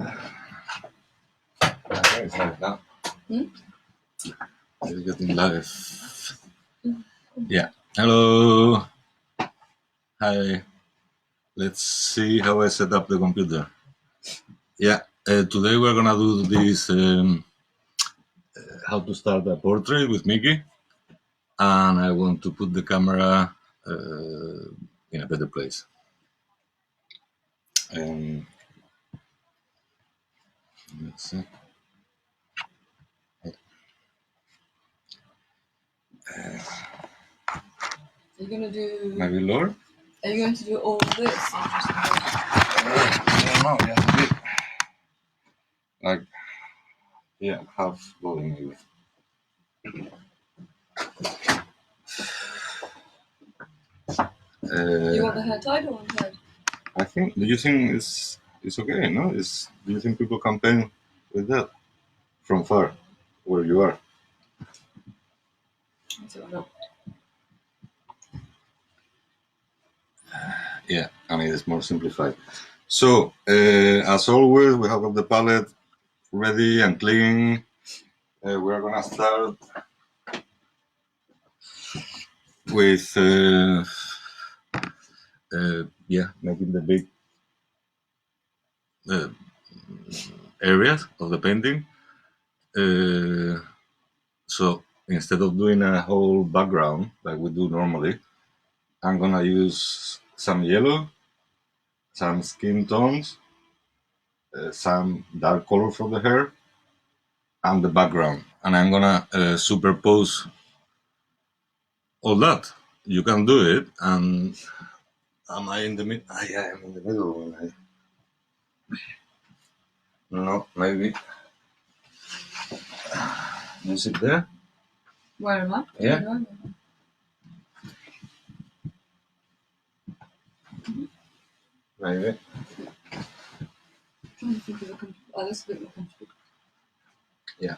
Okay, it's like that. It's getting live. Yeah. Hello. Hi. Let's see how I set up the computer. Yeah. Today we're gonna do this how to start a portrait with Miki, and I want to put the camera in a better place. Let's see. Are you going to do... Maybe lower? Are you going to do all of this? I don't know. Yeah, a bit. Like, yeah, half volume maybe. You want the hair tied or untied? I think. Do you think it's okay? No, do you think people can paint with that from far, where you are? I don't know. Yeah, I mean it's more simplified. So as always, we have the palette ready and clean. We're gonna start with making the big areas of the painting. So instead of doing a whole background like we do normally, I'm gonna use some yellow, some skin tones, some dark color for the hair, and the background. And I'm gonna superpose all that. You can do it. And am I in the middle? I am in the middle. No, maybe. Is it there? Where am I? Yeah. Maybe. I'm trying to think of a comfortable... Oh, that's a bit more comfortable. Yeah.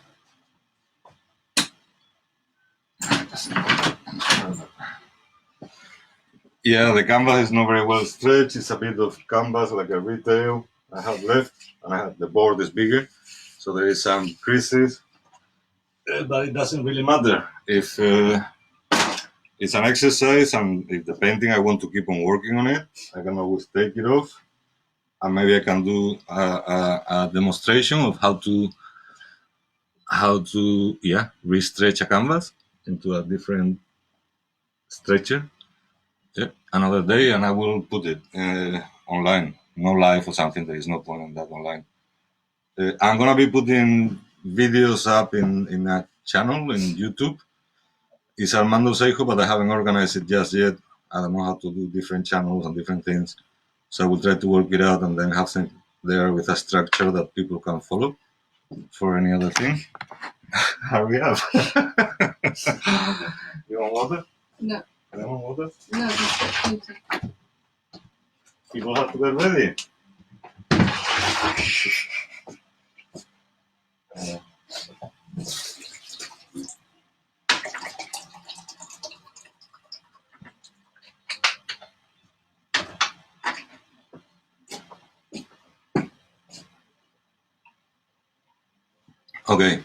Yeah, the canvas is not very well stretched. It's a bit of canvas, like a retail I have left, and the board is bigger, so there is some creases. But it doesn't really matter if it's an exercise, and if the painting I want to keep on working on it, I can always take it off, and maybe I can do a demonstration of how to re-stretch a canvas into a different stretcher. Yeah, another day, and I will put it online, no live or something. There is no point in that online. I'm gonna be putting videos up in a channel in YouTube. It's Armando Seijo, but I haven't organized it just yet. I don't know how to do different channels and different things, so I will try to work it out and then have something there with a structure that people can follow for any other thing. Hurry up! You want water? No. You don't want water? No, just People have to get ready. Okay,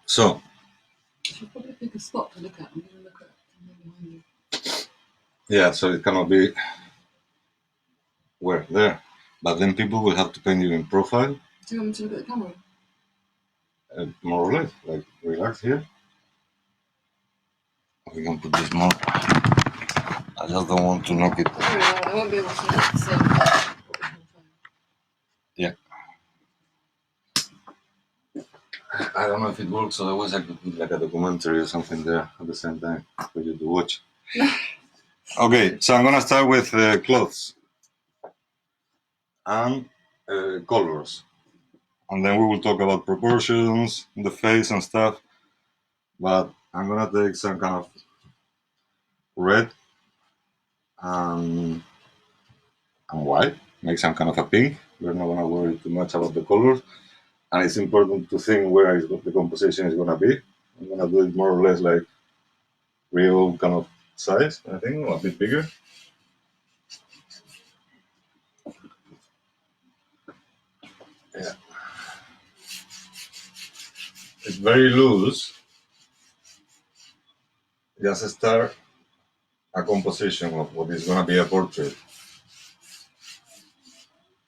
so. You should probably pick a spot to look at. I'm going to look at behind you. Yeah, so it cannot be where there, but then people will have to paint you in profile. Do you want me to look at the camera? More or less, like relax here. We can put this more. I just don't want to knock it. I won't be able to look at the same time. Yeah. I don't know if it works, otherwise I could put like a documentary or something there at the same time for you to watch. Okay, so I'm gonna start with clothes and colors. And then we will talk about proportions, the face and stuff. But I'm gonna take some kind of red and white, make some kind of a pink. We're not gonna worry too much about the colors. And it's important to think where the composition is gonna be. I'm gonna do it more or less like real kind of size, I think, or a bit bigger. Yeah. It's very loose. Just start a composition of what is going to be a portrait.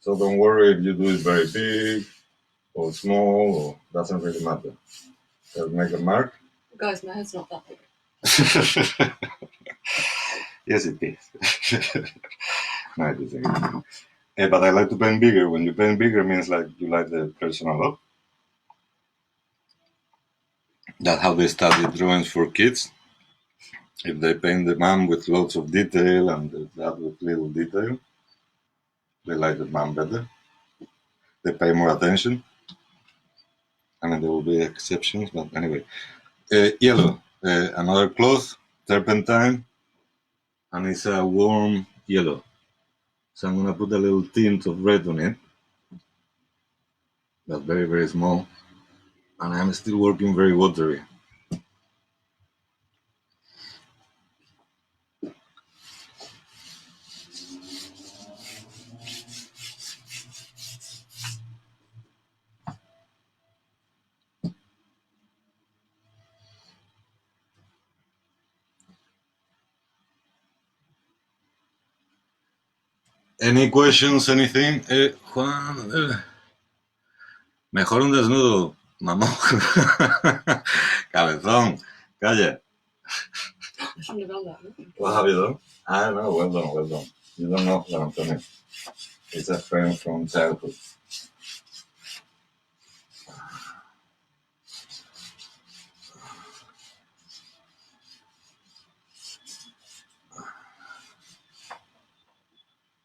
So don't worry if you do it very big or small, or doesn't really matter. Just make a mark. Guys, my head's not that big. Yes, it is. No, it isn't. But I like to paint bigger. When you paint bigger, means like you like the person a lot. That's how they study drawings for kids. If they paint the mom with lots of detail and the dad with little detail, they like the mom better. They pay more attention. I mean, there will be exceptions, but anyway. Yellow, another cloth, turpentine, and it's a warm yellow. So I'm gonna put a little tint of red on it, but very, very small. And I'm still working very watery. Any questions, anything? Juan, mejor un desnudo, mamón. Cabezón, calla. I shouldn't have done that. No? What have you done? Ah, no, well done, well done. You don't know Juan Antonio. It's a friend from childhood.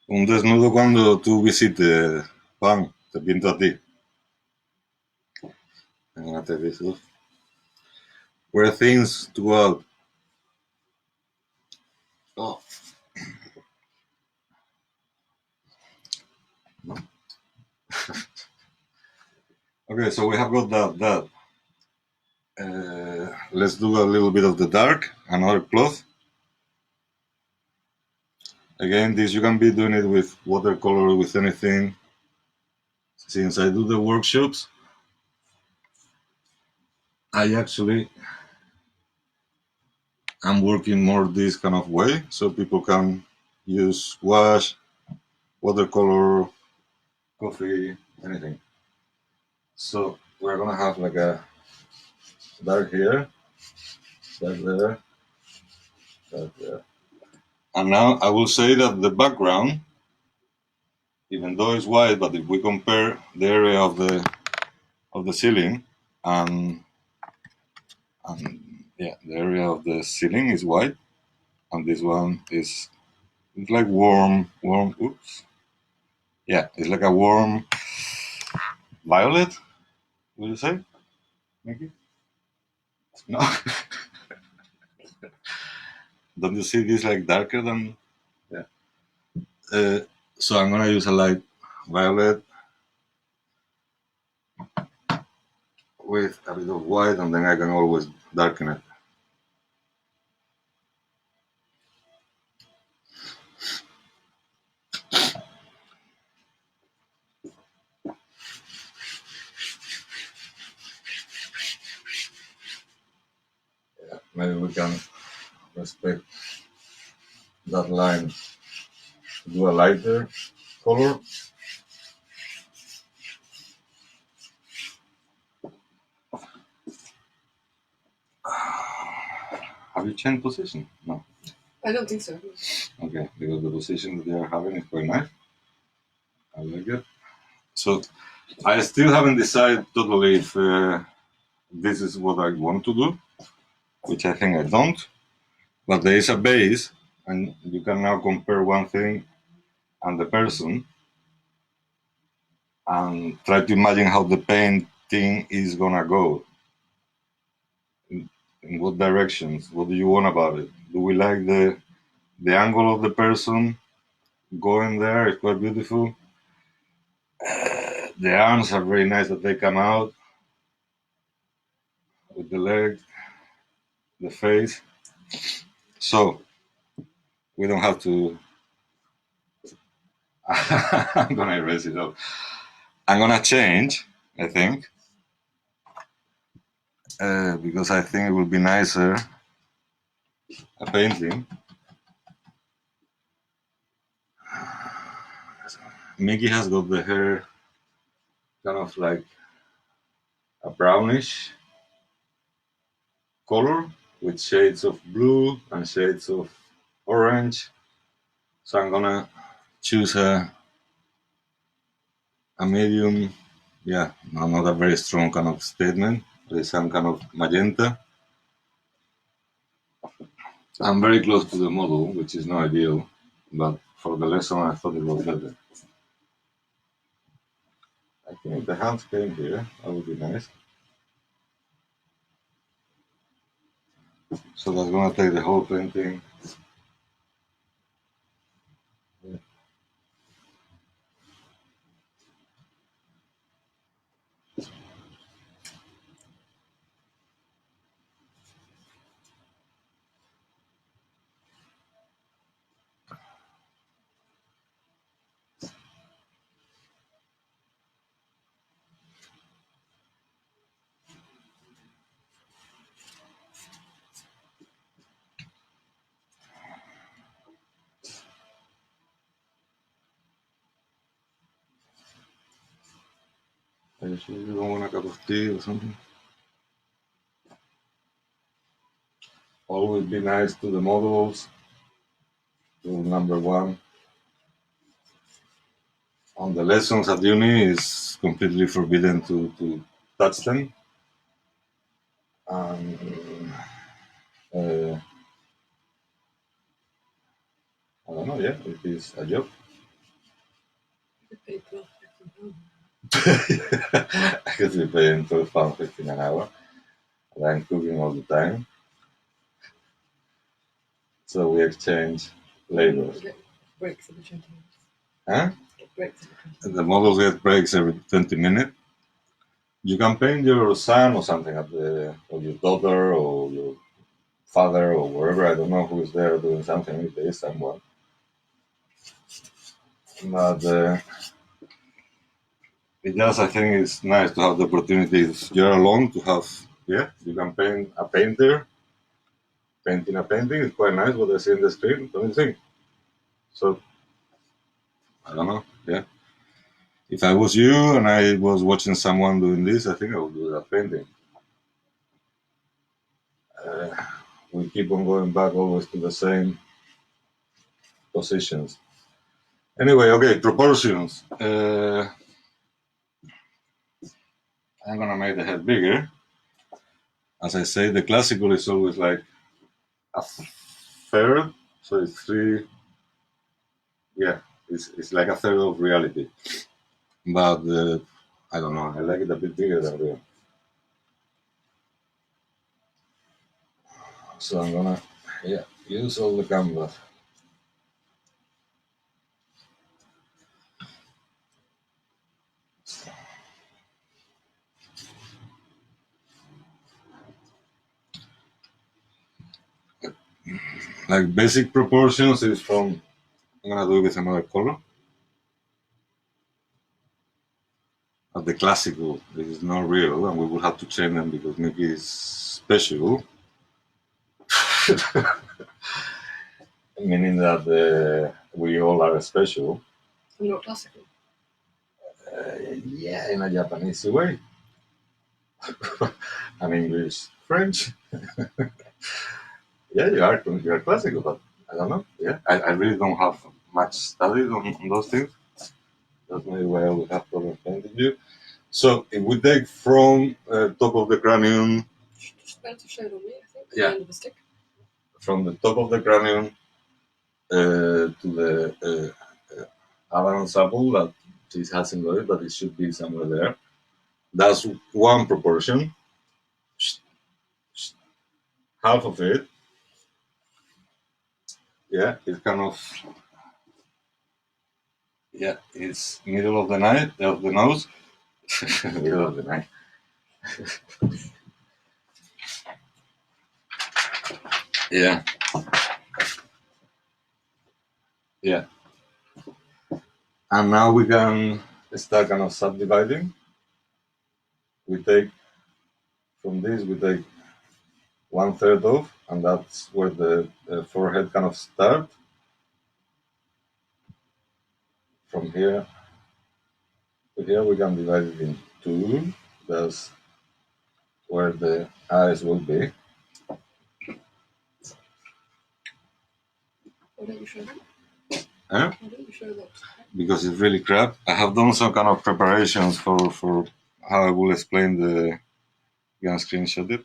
Un desnudo cuando tú visites, Juan, te pinto a ti. I'm gonna take this off. Wear things to go out. Oh. Okay, so we have got that. Let's do a little bit of the dark, another cloth. Again, this you can be doing it with watercolor, with anything. Since I do the workshops, I actually am working more this kind of way, so people can use wash, watercolor, coffee, anything. So we're gonna have like a dark here, dark there, dark there. And now I will say that the background, even though it's white, but if we compare the area of the ceiling and yeah, the area of the ceiling is white, and this one is it's like warm. Oops. Yeah, it's like a warm violet. Would you say, Miki? No. Don't you see this like darker than? Yeah. So I'm gonna use a light violet with a bit of white, and then I can always darken it. Yeah, maybe we can respect that line. Do a lighter color. Have you changed position? No. I don't think so. Okay, because the position that they are having is quite nice. I like it. So I still haven't decided totally if this is what I want to do, which I think I don't. But there is a base, and you can now compare one thing and the person, and try to imagine how the painting is gonna go. In what directions? What do you want about it? Do we like the angle of the person going there? It's quite beautiful. The arms are very nice that they come out with the leg, the face. So we don't have to. I'm gonna erase it all. I'm gonna change, I think, because I think it will be nicer a painting. Miki has got the hair kind of like a brownish color with shades of blue and shades of orange. So I'm gonna choose a medium, yeah, not a very strong kind of statement, but some kind of magenta. I'm very close to the model, which is not ideal, but for the lesson I thought it was better. I think if the hands came here, that would be nice. So that's gonna take the whole painting. Yeah. Are you sure you don't want a cup of tea or something? Always be nice to the models. Rule number one on the lessons at uni is completely forbidden to touch them. And uh, I don't know, yeah, it is a job. You could pay £12.50. I could be paying £12.50 an hour, and I'm cooking all the time. So we exchange labor. You get breaks every 20 minutes. Huh? Get breaks every 20 minutes. The models get breaks every 20 minutes. You can paint your son or something or your daughter or your father or wherever. I don't know who is there doing something. If there is someone, but it just I think it's nice to have the opportunity if you're alone to have. Yeah, you can paint a painter painting a painting. It's quite nice what I see on the screen. Don't you think? So I don't know. Yeah, if I was you and I was watching someone doing this, I think I would do that painting. Uh, we keep on going back always to the same positions. Anyway, okay, proportions. I'm gonna make the head bigger. As I say, the classical is always like a third, so it's three. Yeah, it's like a third of reality. But I don't know. I like it a bit bigger than real. So I'm gonna use all the canvas. Like basic proportions is from. I'm gonna do it with another color. But the classical is not real, and we will have to change them because Miki is special. Meaning that we all are special. And not classical. Yeah, in a Japanese way, an English, French. Yeah, you are classical, but I don't know. Yeah, I really don't have much studies on those things. That's maybe why I would have problems painting you. So if we take from top of the cranium, It's better to show it on me, I think. Yeah. The end of the stick. from the top of the cranium to the Adam's apple that it hasn't got it, but it should be somewhere there. That's one proportion. Half of it, yeah, it's kind of it's middle of the night of the nose, middle of the night. Yeah, yeah. And now we can start kind of subdividing. We take from this, we take 1/3 off, and that's where the forehead kind of start. From here to here, we can divide it in two. That's where the eyes will be. Why don't you show that? Huh? Why don't you show that? Because it's really crap. I have done some kind of preparations for how I will explain the. You can screenshot it.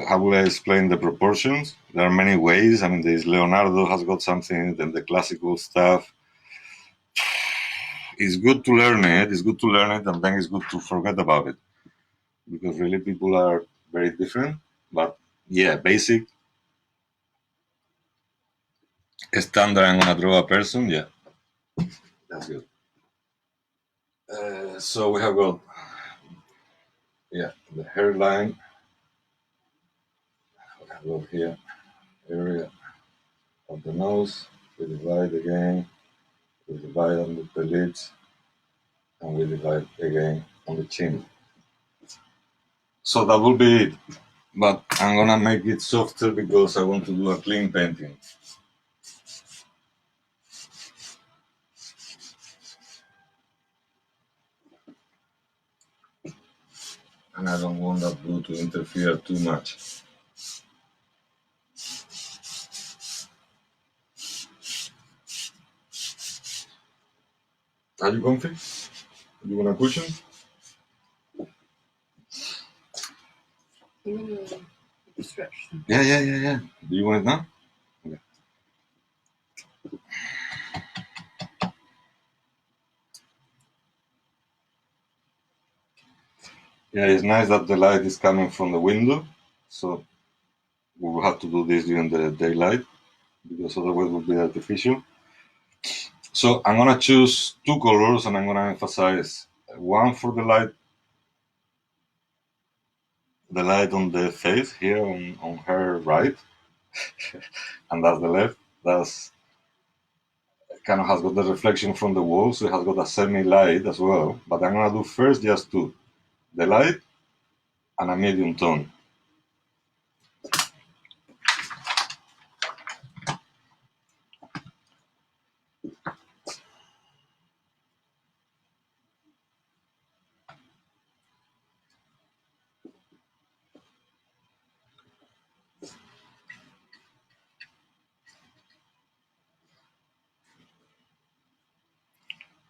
How will I explain the proportions? There are many ways. I mean, there's Leonardo has got something, then the classical stuff. It's good to learn it. It's good to learn it, and then it's good to forget about it because really people are very different. But yeah, basic standard. I'm gonna draw a person. Yeah, that's good. So we have got the hairline. We have got here area of the nose. We divide again. We divide on the lids, and we divide again on the chin. So that will be it. But I'm gonna make it softer because I want to do a clean painting. And I don't want that blue to interfere too much. Are you comfy? You want a cushion? I'm going to stretch them. Yeah. Do you want it now? Okay. Yeah, it's nice that the light is coming from the window. So we will have to do this during the daylight because otherwise it will be artificial. So I'm gonna choose two colors and I'm gonna emphasize one for the light on the face here on her right, and that's the left. That's kind of has got the reflection from the wall, so it has got a semi-light as well. But I'm gonna do first just two, the light and a medium tone.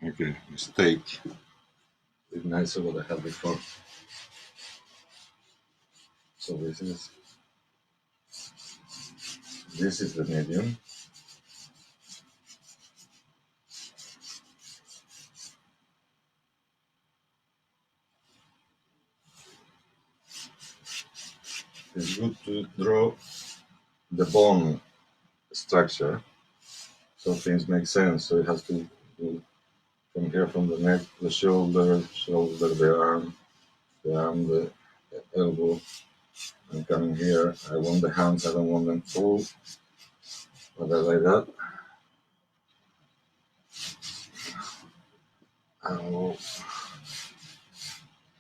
Okay, mistake. It's nicer what I had before. So this is the medium. It's good to draw the bone structure so things make sense. So it has to do from here, from the neck, the shoulder, the arm, the elbow, and coming here. I want the hands. I don't want them full, but I like that. And we'll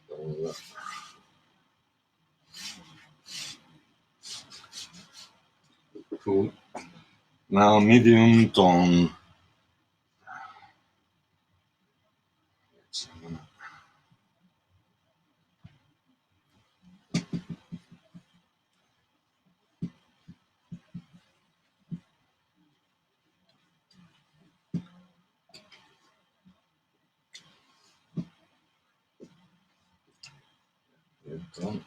do that. Cool. Now medium tone. Medium tone.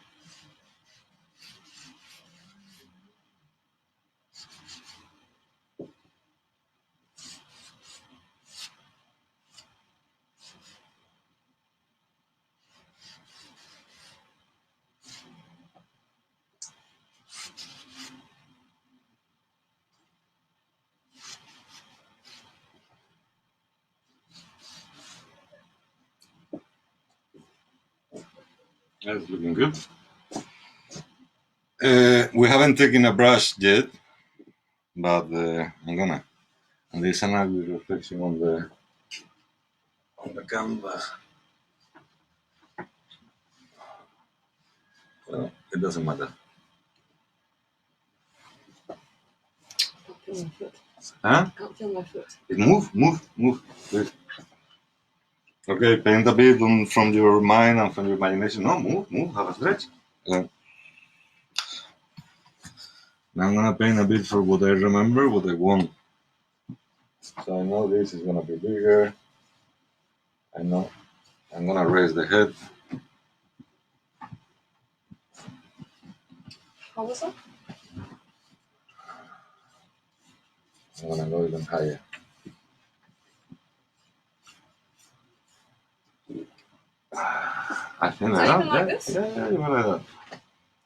That's looking good. We haven't taken a brush yet, but I'm gonna. And there's an ugly reflection on the canvas. Well, it doesn't matter. Can't feel my foot. Huh? Can't feel my foot. Move, please. Okay, paint a bit from your mind and from your imagination. No, move, have a stretch. Now I'm gonna paint a bit for what I remember, what I want. So I know this is gonna be bigger. I know I'm gonna raise the head. How was that? I'm gonna go even higher. I think Is like that even that. like this? Yeah, you were like that.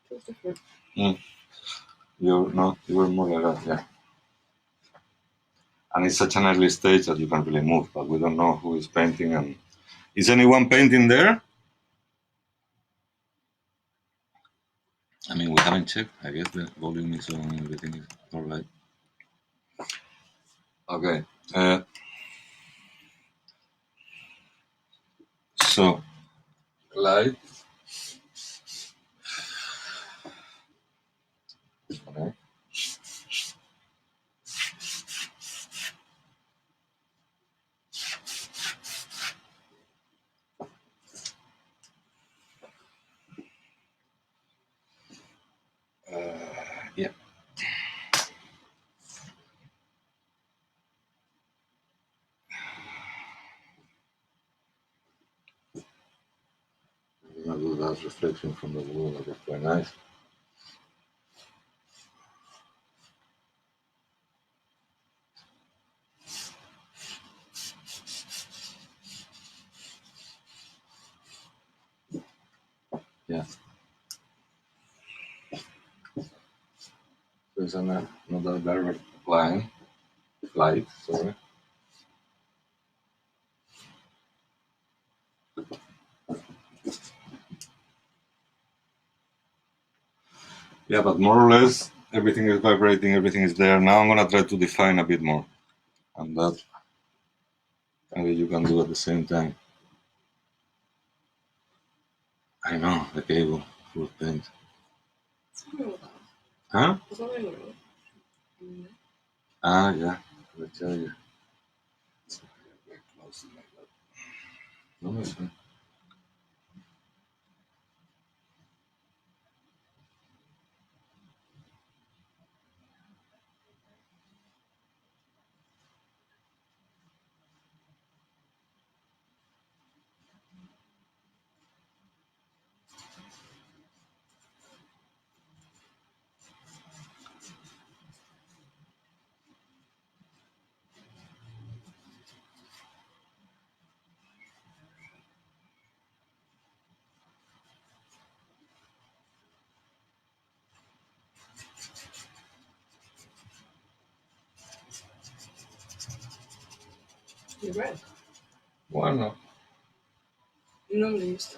Feels different. You were more like that, yeah. And it's such an early stage that you can't really move, but we don't know who is painting. And is anyone painting there? I mean, we haven't checked. I guess the volume is on, everything is all right. Okay. So, light. Okay. Yeah. I'm gonna do that reflection from the wall. That is quite nice. Yeah. So it's another direct line. Light, sorry. Yeah, but more or less everything is vibrating, everything is there. Now I'm gonna try to define a bit more, and that maybe you can do at the same time. I know the cable full of paint. What's wrong with that? Huh? What's wrong with it? Ah, yeah. I'll tell you. Very close like that. No, it's fine. You're red. Why not? You normally used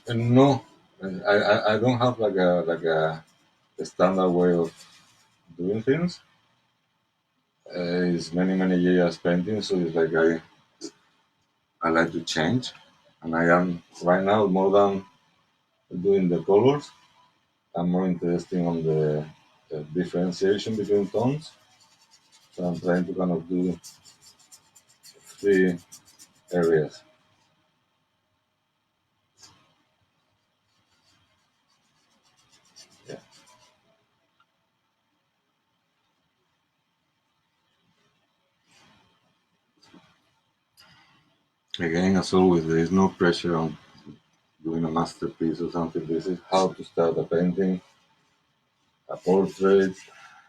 to. No, I don't have a standard way of doing things. It's many years painting, so it's like I like to change, and I am right now more than doing the colors. I'm more interested on the differentiation between tones. So I'm trying to kind of do three areas. Yeah. Again, as always, there is no pressure on doing a masterpiece or something. This is how to start a painting, a portrait.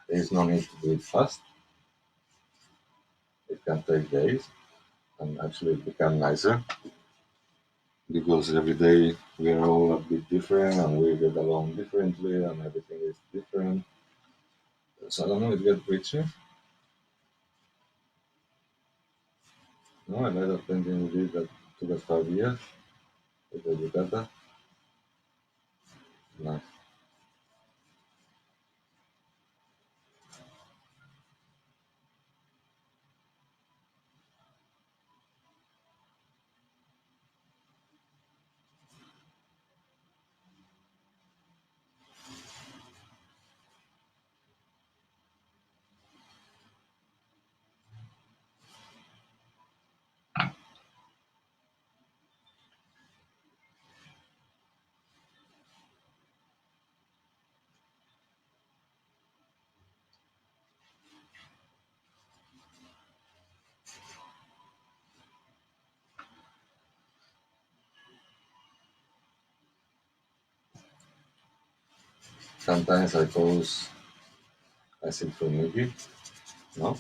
There is no need to do it fast. It can take days and actually become nicer because every day we are all a bit different and we get along differently and everything is different. So I don't know, it gets richer. No, I like that painting we did that took us 5 years with the Yucata. Nice. Sometimes I pose as if for Miki, no?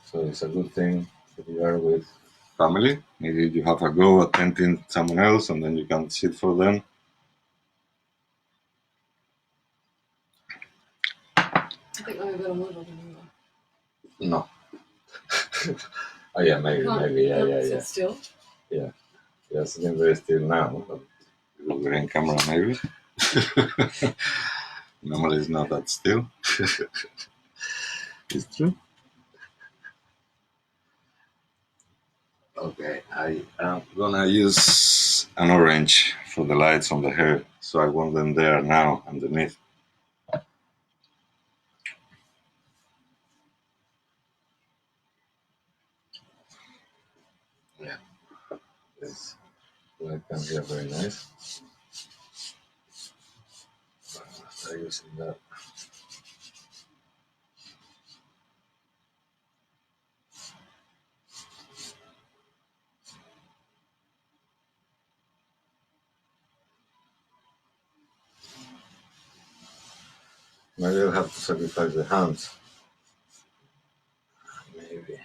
So it's a good thing if you are with family. Maybe you have a go attending someone else and then you can sit for them. I think I'm a bit on mobile anyway. No. Oh yeah, maybe, yeah. Sit still. Yeah, sitting very still now, but we're in camera maybe. Normally it's not that still. It's true. Okay, I am gonna use an orange for the lights on the hair, so I want them there now underneath. Yeah, this light can be very nice. Try using that. Maybe I'll have to sacrifice the hands. Maybe.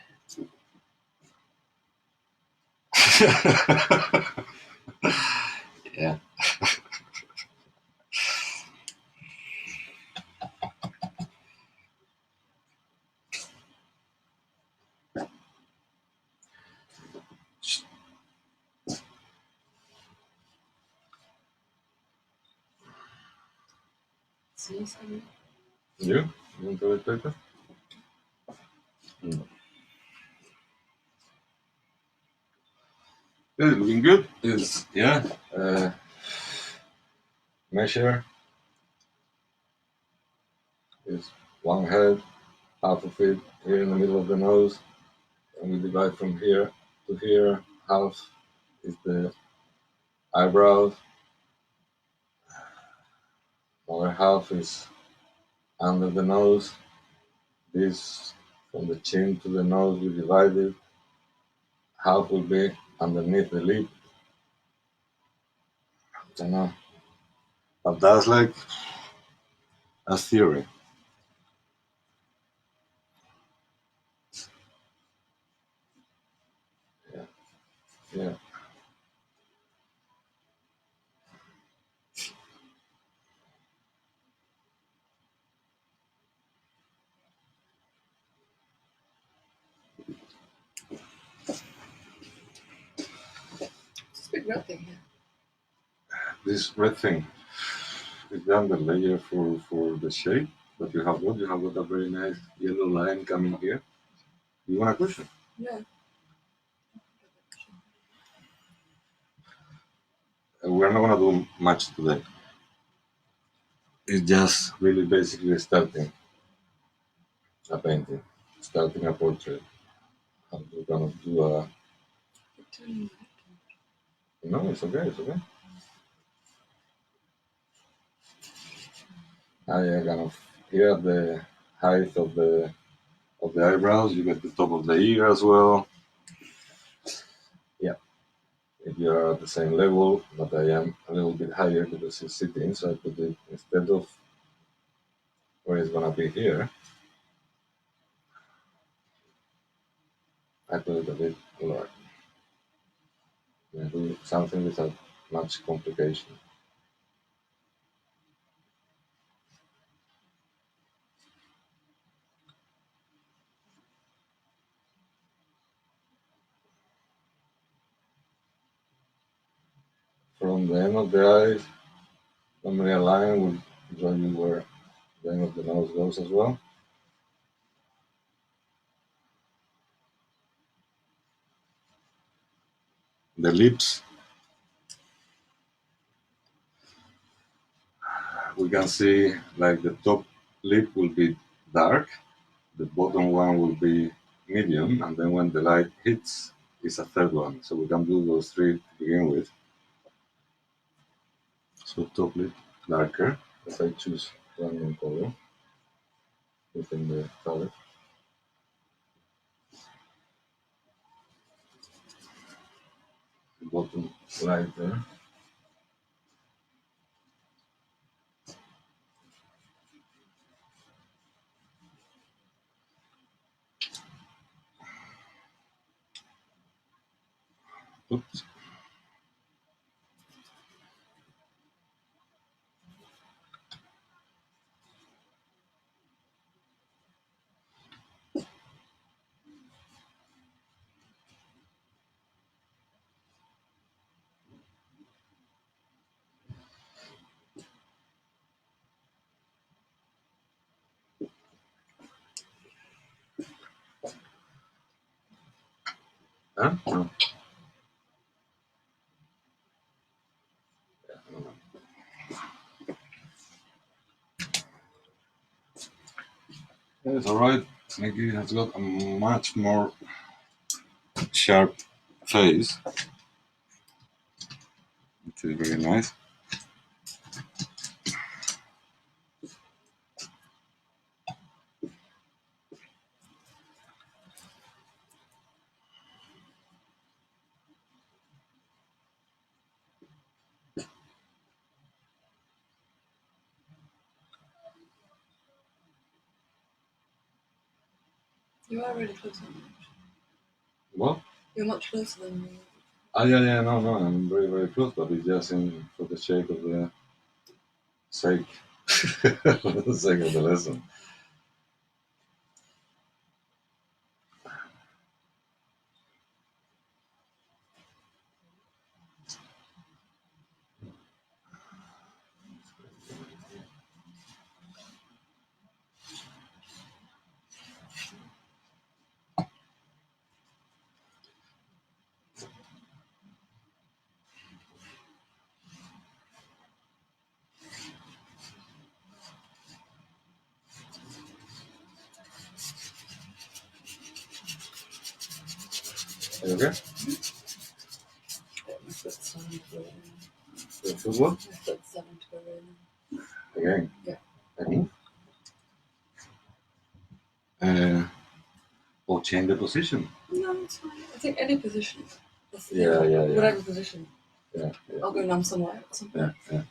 Yeah. See something? You? You want to do it later? Mm. It's looking good. It's, yeah. Measure is one head, half of it here in the middle of the nose, and we divide from here to here. Half is the eyebrows, other half is under the nose. This from the chin to the nose we divided. Half will be underneath the lip. I don't know. But that's like a theory. Yeah. Yeah. It's a big red thing here. This red thing is the underlayer for the shade. But you have what? You have got a very nice yellow line coming here. You want a cushion? Yeah. We're not gonna do much today. It's just really basically starting a painting, starting a portrait. And we're gonna do a. No, it's okay. It's okay. I kind of here at the height of the eyebrows. You get the top of the ear as well. Yeah, if you are at the same level, but I am a little bit higher because it's sitting. So I put it instead of where it's gonna be here. I put it a bit lower. And do something without much complication. From the end of the eyes, normally a line will join you where the end of the nose goes as well. The lips, we can see like the top lip will be dark, the bottom one will be medium, and then when the light hits, it's a third one. So we can do those three to begin with. So top lip darker, as I choose random color within the palette. Bottom lighter. Oops. Huh? No. It's alright. Miki has got a much more sharp face, which is very nice. You are really close, aren't you? What? You're much closer than me. Ah, yeah, no, I'm very, very close, but it's just for the sake of the sake, for the sake of the lesson. Are you okay? My foot's starting to go in. The football? My foot's starting to go in. Again? Yeah. Again? Or change the position? No, it's fine. I think any position. That's the Yeah, thing. Whatever position. Yeah. I'll go numb somewhere at some point. Yeah.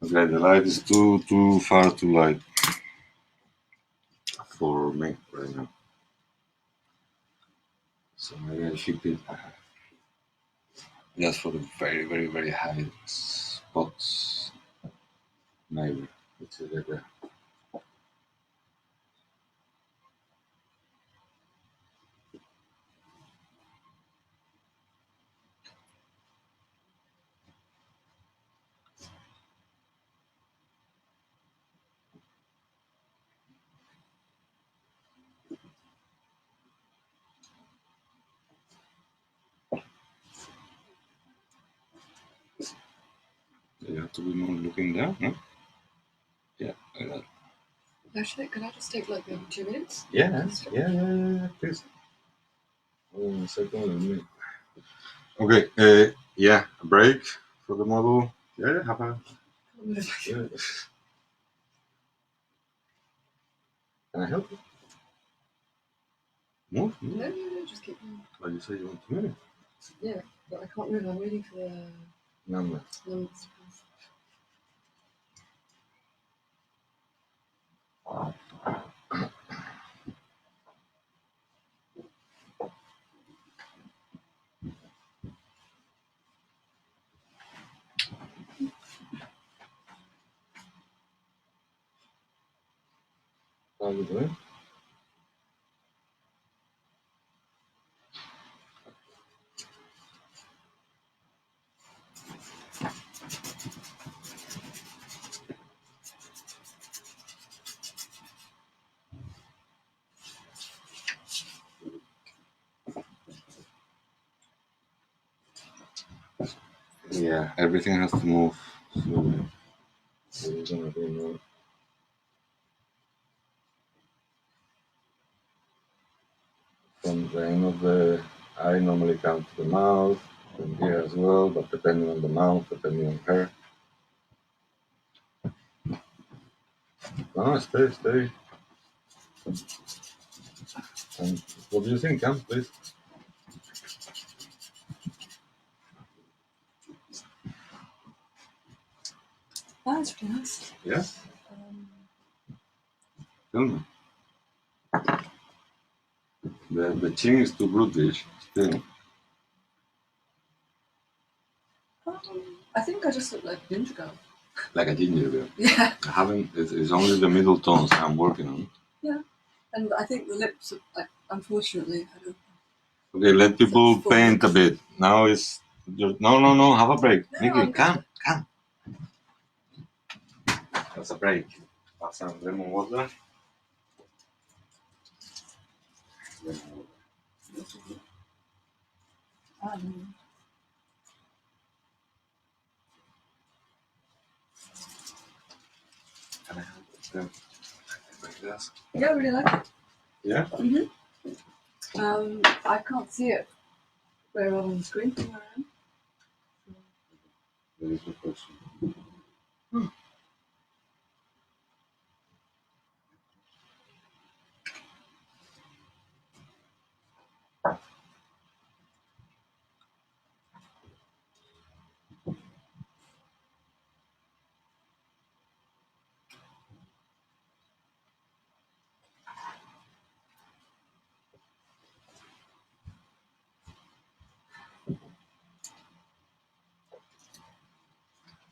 Okay, the light is too far too light for me right now. So maybe I should it just for the very, very, very high spots. Maybe. It's like that. You have to be more looking down, no? Yeah, like that. Actually, can I just take like maybe 2 minutes? Yeah, please. Hold on a second, let me. Okay, yeah, a break for the model. Yeah, have a. Yeah. Can I help you? Move? No, just keep going. But you say you want to move? Yeah, but I can't move. I'm waiting for the Number. numbers. How are you doing? Yeah, everything has to move slowly. So it's gonna be more. From the end of the eye normally comes to the mouth, and here as well, but depending on the mouth, depending on her. No, stay. And what do you think? Come, please. That's really nice. Yes? Um, Tell me. The chin is too brutish still. I think I just look like a ginger girl. Like a ginger girl. Yeah. I haven't. It's only the middle tones I'm working on. Yeah. And I think the lips are, like, unfortunately, I don't. Okay, let people Full paint a lips. bit. Now it's no. Have a break, No, Miki. I'm good. Come. That's a break. Have some lemon water. Lemon water. Um, Can I have them like this? yeah, I really like it. Yeah. I can't see it very well on the screen from where I am. There is no question.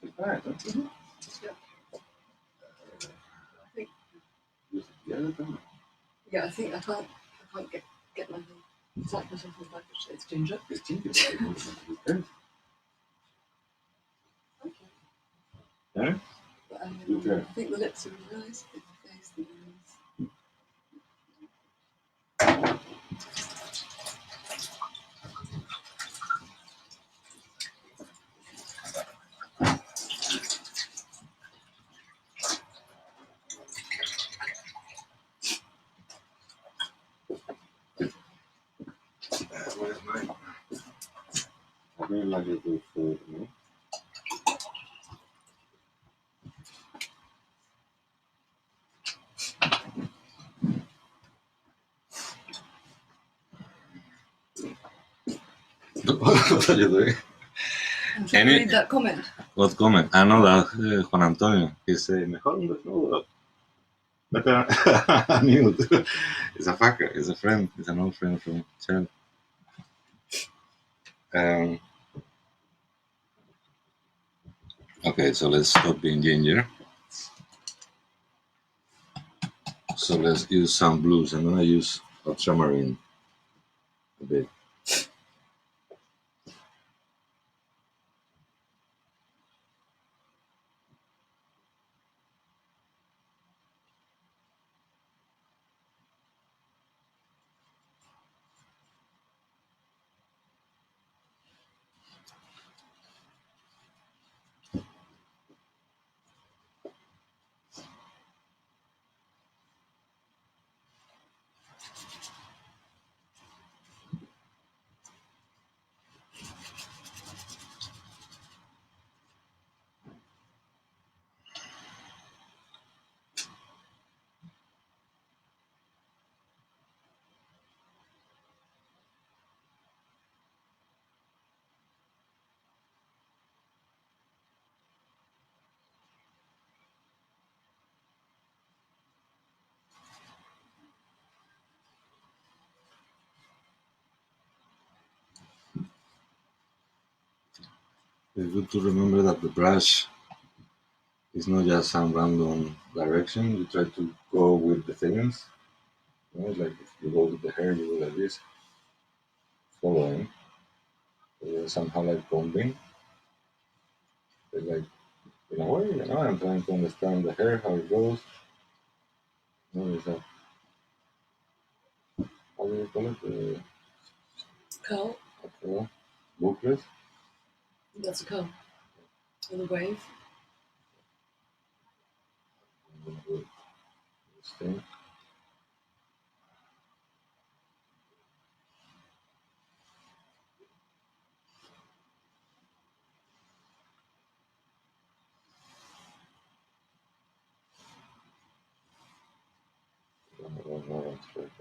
It's fine, huh? Yeah. I think. Yeah, I think I can't get my slap myself on the back. It's ginger. it's ginger. Okay. Okay. Yeah. But, Okay. I think the lips are really nice. I think the face, the nose. Where's mine? I really like it with What are you doing? I'm trying to read that comment. What comment? I know that Juan Antonio. He said, mejor un desnudo. Better nude. It's a fucker. It's a friend. It's an old friend from Chad. Um, okay, so let's stop being ginger. So let's use some blues. I'm gonna use ultramarine a bit. It's good to remember that the brush is not just some random direction. You try to go with the themes. You know, like if you go with the hair, you go like this, following. Somehow like combing. It's like in a way, you know, I'm trying to understand the hair, how it goes. You know, it's a, how do you call it? Curl. A curl, bookless. That's a curl. Or the wave. I'm gonna do this thing. More straight.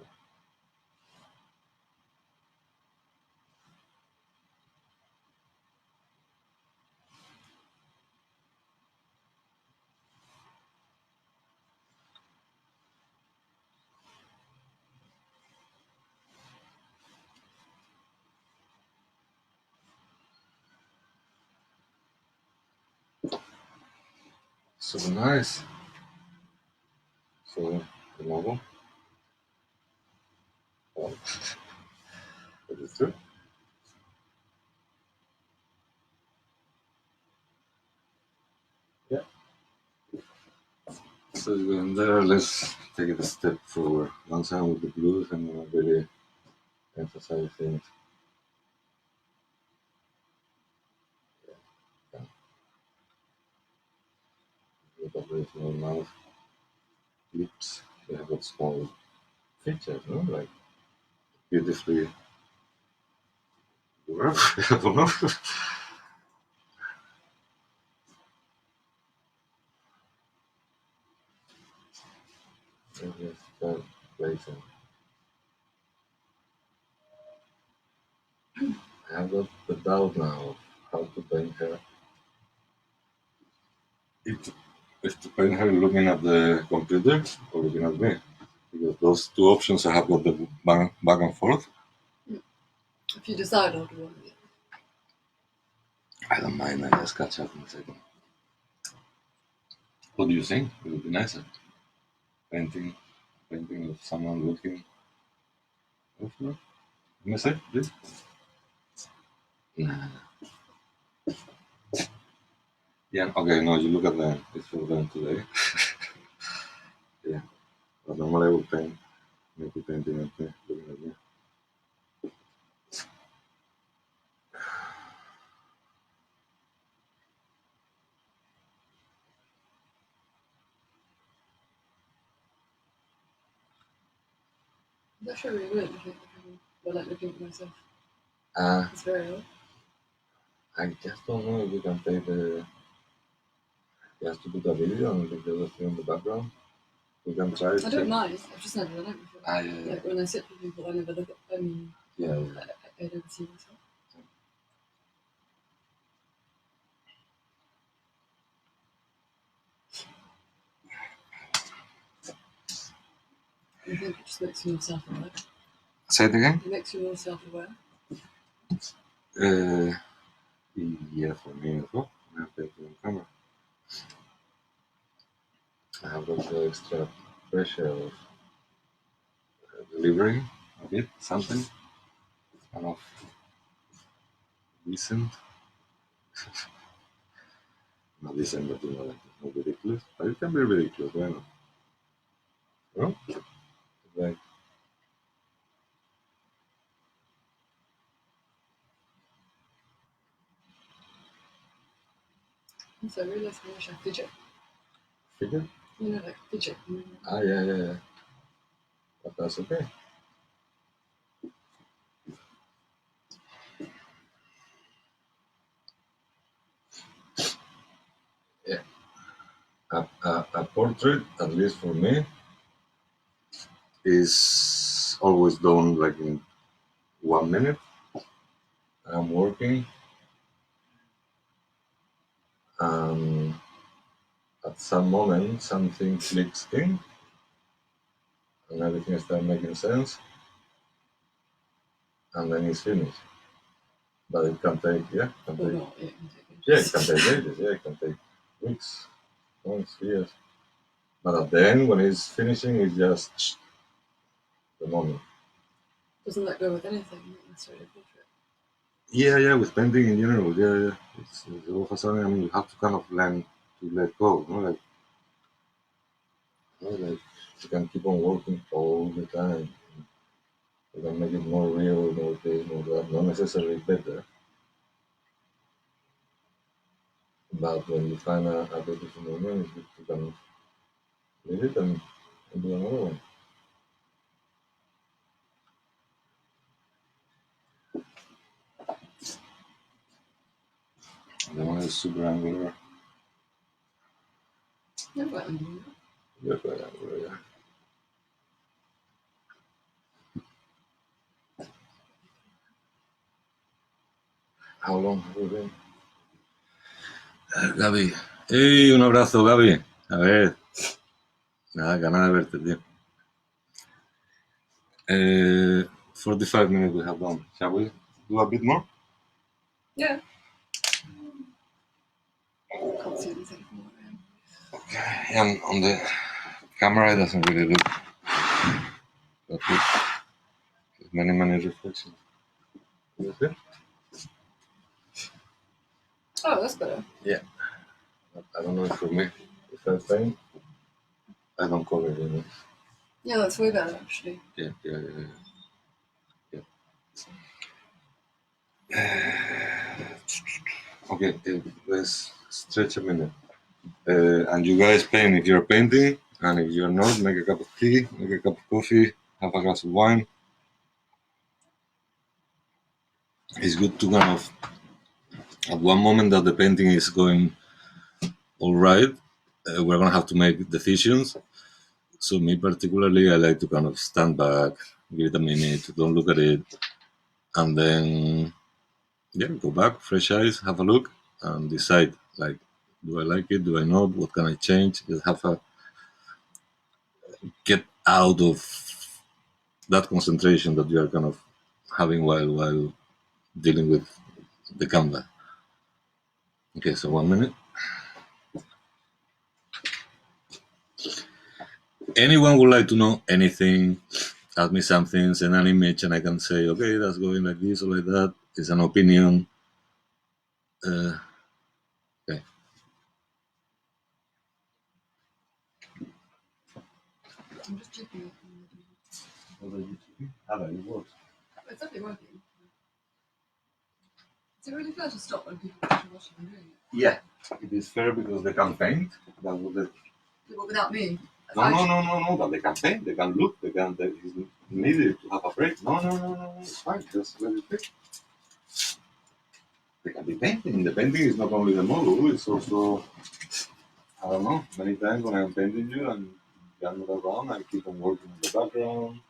So nice. So the logo. Oh, that is true. Yeah. So going there, let's take it a step forward. Once I'm with the blues, I'm gonna really emphasize things. Yeah. Look at the small mouth, lips. They have got small features, no? Like beautifully. I don't know. Maybe start placing. I have got the doubt now of how to paint her. It is to paint her looking at the computer or looking at me. Because those two options I have got the back and forth. If you decide, I'll do one of it. I don't mind, I just catch up in a second. What do you think? It would be nicer. Painting of someone looking. Let me see, please. Nah. Yeah, okay, no, you look at them. It's for them today. Yeah. But normally I would paint, maybe painting at me, looking at me. That's actually really weird looking at the camera. Or like looking at myself. Uh, It's very odd. I just don't know if we can take the. Just to put a video and leave the other thing in the background. We can try it. I don't mind. I've just never done it before. Ah, yeah. Like when I sit with people, I never look at. Yeah. I never see myself. I think it just makes you more self-aware. Say it again? It makes you more self-aware. Yeah, for me as well. I have taken on camera. I have got the extra pressure of delivering a bit, something kind of decent. Not decent, but like not ridiculous. But it can be ridiculous, why not? You know? Like, Also, I realised how much I fidget. figure? You know, like fidget. Ah, yeah. But that's okay. Yeah. A portrait, at least for me, is always done like in 1 minute. I'm working. Um, at some moment, something clicks in, and everything starts making sense, and then it's finished. But it can take, yeah, can Or take, not. Yeah, yeah, it can take ages. Yeah, it can take weeks, months, years. But at the end, when it's finishing, it's just the moment. Doesn't that go with anything? Not necessarily a portrait. Yeah, with painting in general, yeah. It's all of a sudden, I mean, you have to kind of learn to let go, you know, like you can keep on working all the time. You can make it more real, more this, more that, not necessarily better. But when you find a beautiful moment, you can leave it and do another one. The one is super angular. Never got anything. Yeah, quite angular, yeah. How long have we been? Gaby. ¡Ey! Un abrazo, Gaby. A ver. Nada, ganas de verte, tío. 45 minutes we have done. Shall we do a bit more? Yeah. Can't see anything from where I am. And on the camera, it doesn't really look that good. There's many reflections. You see? Oh, that's better. Yeah. I don't know if for me, if I paint, I don't color it. Yeah, that's way better actually. Yeah. Okay, let's stretch a minute. And you guys paint if you're painting, and if you're not, make a cup of tea, make a cup of coffee, have a glass of wine. It's good to kind of, at one moment that the painting is going all right, we're gonna have to make decisions. So me particularly, I like to kind of stand back, give it a minute, don't look at it, and then go back, fresh eyes, have a look, and decide like, do I like it? Do I not? What can I change? Just have a get out of that concentration that you are kind of having while dealing with the canvas. Okay, so 1 minute. Anyone would like to know anything? Ask me something, send an image, and I can say, okay, that's going like this or like that. It's an opinion. Okay. I'm just checking it. What are you doing? It works. It's definitely working. Is it really fair to stop when people are watching and doing it? Yeah, it is fair because they can paint. That would Well, without me. no. But they can paint. They can look. They can. They is needed to have a break. No. It's fine. Just let it be. They can be painting. The painting is not only the model. It's also, I don't know. Many times when I'm painting you and you're not around, I keep on working in the background.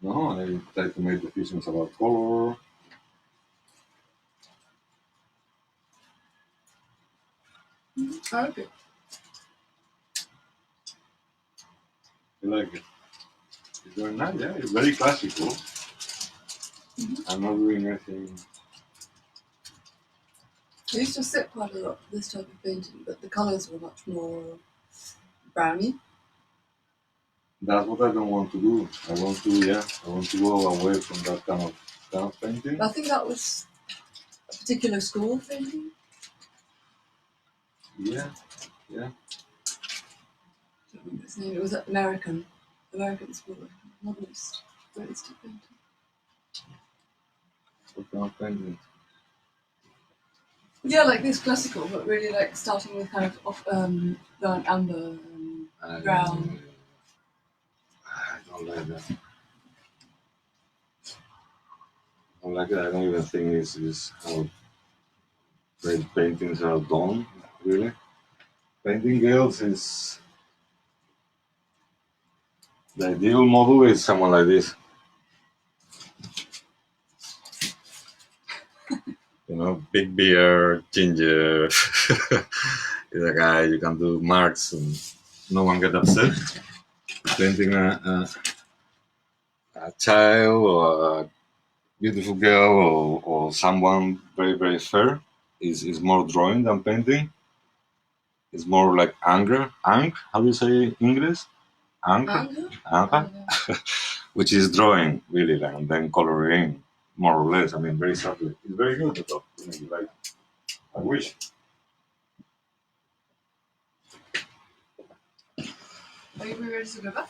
No, I try to make decisions about color. Oh, okay. You like it? It's very nice. Yeah, it's very classical. I'm not doing anything. I used to sit quite a lot for this type of painting, but the colours were much more browny. That's what I don't want to do. I want to go away from that kind of painting. But I think that was a particular school of painting. Yeah. I don't remember its name. It was an American school of modernist realistic painting. What kind of painting? Yeah, like this classical, but really like starting with kind of burnt amber and brown. I don't like that. I don't like it. I don't even think it's how great paintings are done, really. Painting girls is the ideal model is someone like this. You know, big beard, ginger. Is a guy you can do marks and no one get upset. Painting a child or a beautiful girl or someone very fair is more drawing than painting. It's more like anger. How do you say English? Anger? Anger? Which is drawing, really, like, and then coloring, more or less. I mean, very subtly. It's very good, though. Like, I wish. Are you ready to go back?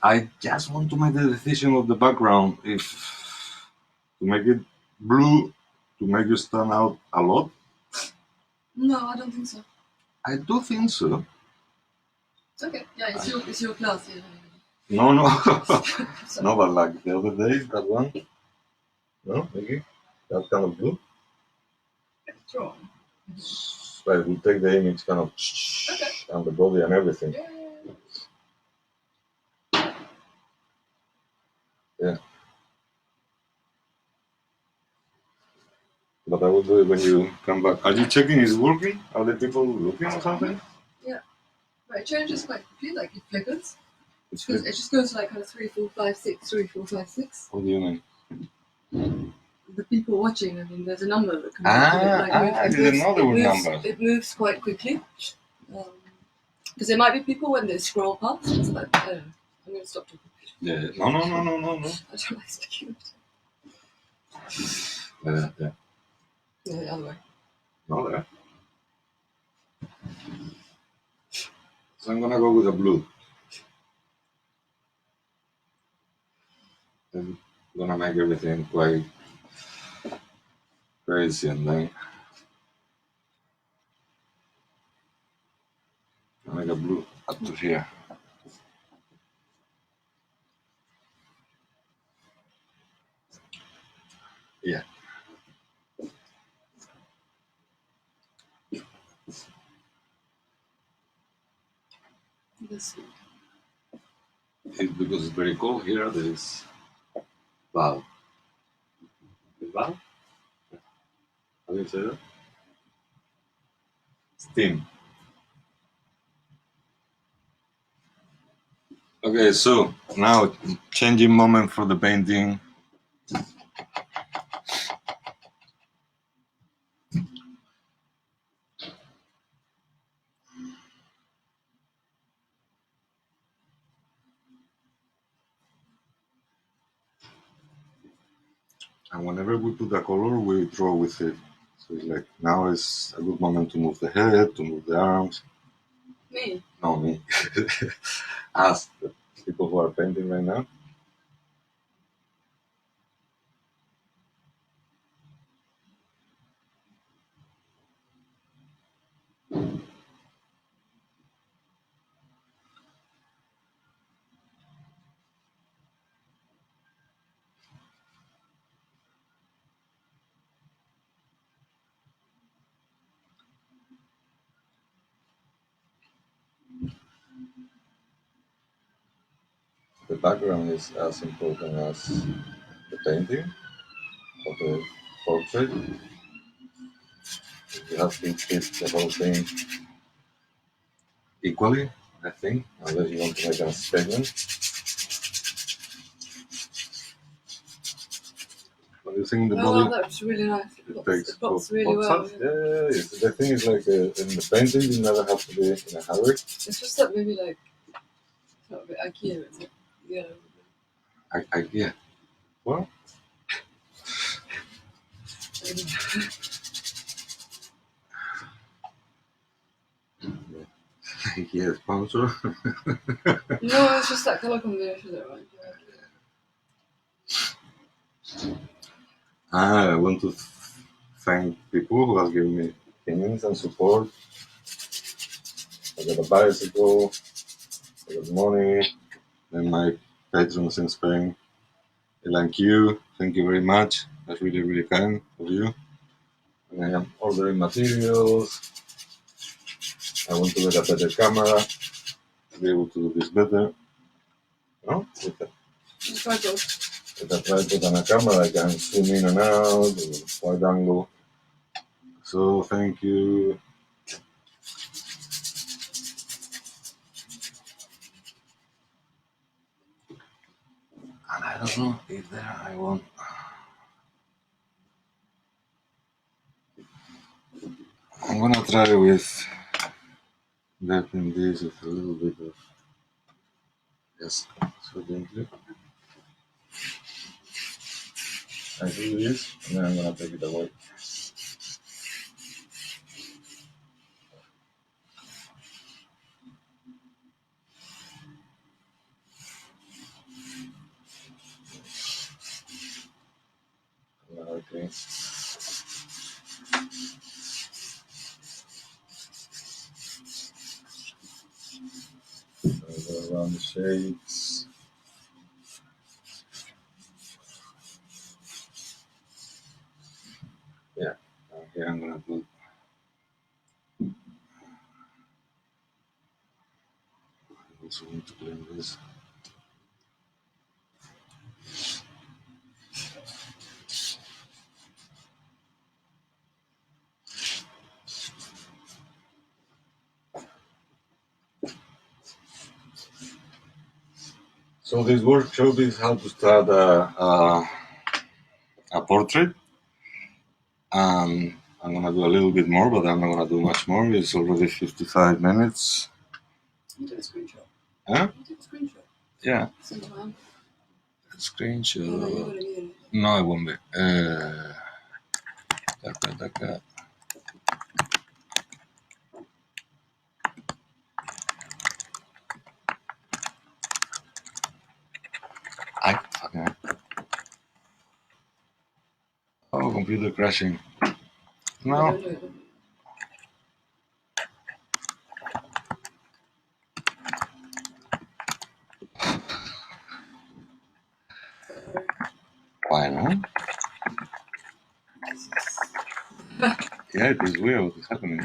I just want to make the decision of the background if to make it blue to make you stand out a lot. No, I don't think so. I do think so. Okay, yeah, it's your class. Yeah. No. No, but like the other day, that one. No, maybe that kind of blue. It's wrong. Like we take the image kind of and the body and everything. Yeah. But I will do it when you come back. Are you checking it's working? Are the people looking or something? Yeah. Right, it changes quite quickly, like it flickers. It just goes like kind of 3, 4, 5, 6, 3, 4, 5, 6. What do you mean? The people watching, I mean, there's a number that comes I didn't know there were numbers. It moves quite quickly. Because there might be people when they scroll past. It's like, I don't know. I'm going to stop talking. Yeah. No. I don't like speaking. Yeah. No, the other way. No, there. So I'm gonna go with a blue. I'm gonna make everything quite crazy, and then I make a blue up to here. Yeah. This Because it's very cold here, there is valve. Is valve? How do you say that? Steam. Okay, so now changing moment for the painting. And whenever we put a color, we draw with it. So it's like now is a good moment to move the head, to move the arms. me. No, me. Ask the people who are painting right now. The background is as important as the painting of the portrait. You have to treat the whole thing equally, I think, unless you want to make a statement. What do you think the Oh, body? wow, that's really nice. It takes It pops really well. shots. Yeah. The thing is like in the painting, you never have to be in a hurry. It's just that maybe like it's not a bit IKEA, is it? Yeah. Yeah. Well, yeah, sponsor. No, it's just that color combination that reminds me of IKEA. I want to thank people who have given me opinions and support. I got a bicycle, I got money, and my patrons in Spain. Thank you very much. That's really, really kind of you. And I am ordering materials. I want to get a better camera to be able to do this better. No? With a tripod and a camera, I can zoom in and out, wide angle. So thank you. And I don't know if there I want. I'm gonna try with letting this with a little bit of yes, so gently. I do this and then I'm gonna take it away. Okay. So go around the shades. Yeah. Here I'm gonna put. I also want to clean this. So this workshop is how to start a portrait. I'm gonna do a little bit more, but I'm not gonna do much more. It's already 55 minutes. You took a screenshot. Huh? You took a screenshot. Yeah. Send to mine. Screenshot. No, you got it. No, it won't be. Taka. I fucking. Oh, computer crashing. No. Don't do it. Why not? Yeah, it is weird what is happening.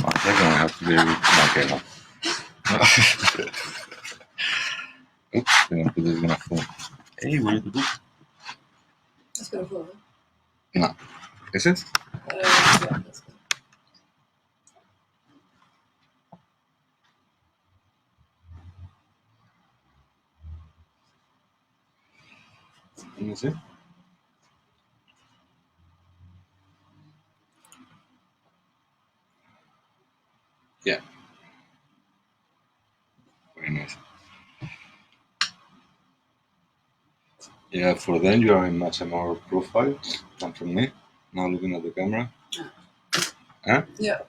One second, I have to be okay now. Oops, the computer is gonna fall. Hey, what did you do? It's gonna fall. No. Is it? Yeah, that's good. Let me see. Yeah. Very nice. Yeah, for them you are in much more profile than from me. Now looking at the camera. Huh? Yeah.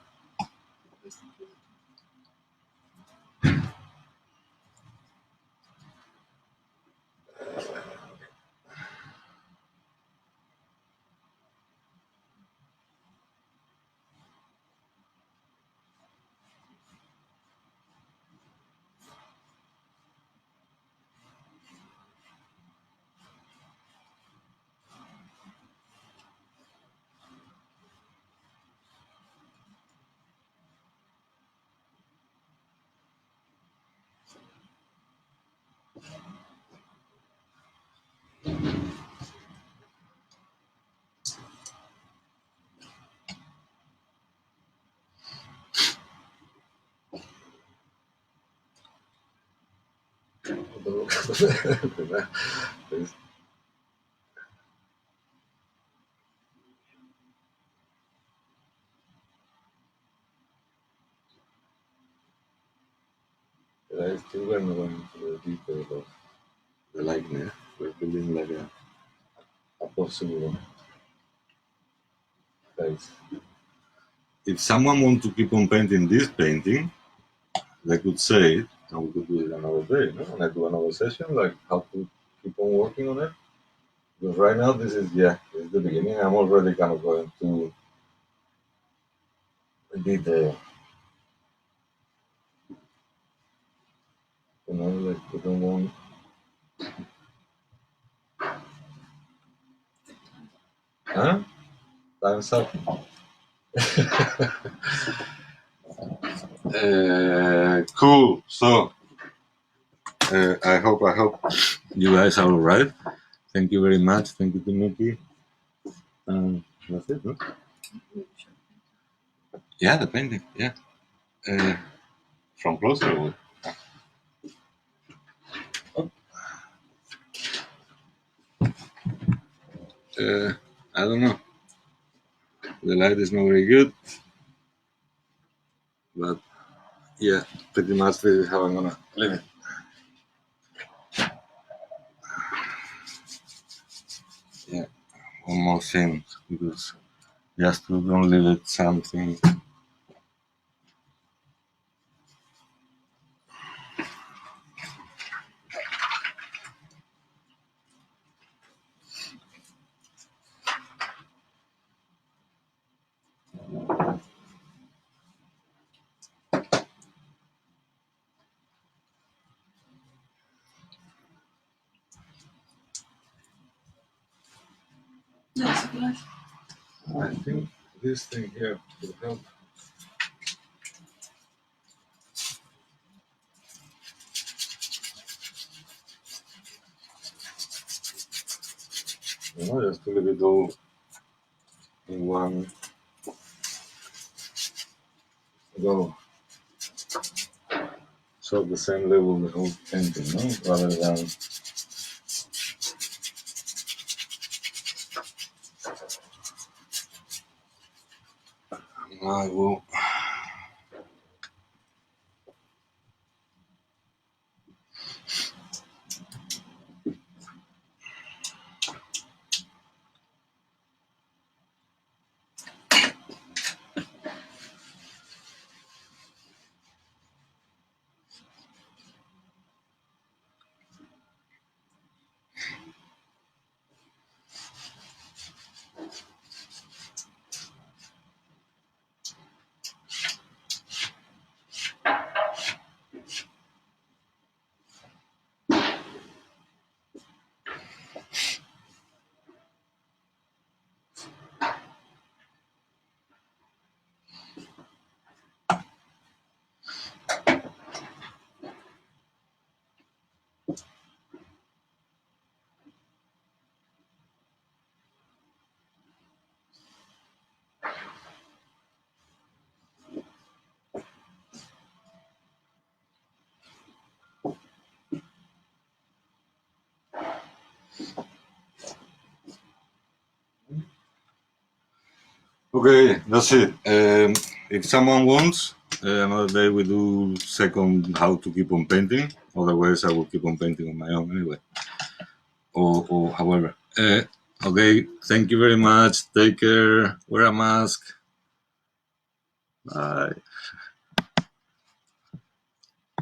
I still we're not going into the detail of the likeness. We're building like a possible face. If someone wants to keep on painting this painting, they could say it, and we could do it another day, no? And I do another session, like how to keep on working on it. Because right now, this is the beginning. I'm already kind of going to detail, like we don't want. Huh? Time's up. Cool. So I hope you guys are alright. Thank you very much. Thank you to Miki. That's it, no? Yeah, the painting. Yeah. From closer. Uh, I don't know. The light is not very good, but yeah, pretty much this is how I'm gonna leave it. Yeah, one more thing because just to don't leave it something. No, it's nice. I think this thing here will help. Just to leave it all in one go. So the same level the whole painting, no? Rather than I will. Okay, that's it. If someone wants, another day we do second how to keep on painting. Otherwise, I will keep on painting on my own anyway. Or however. Okay, thank you very much. Take care. Wear a mask. Bye.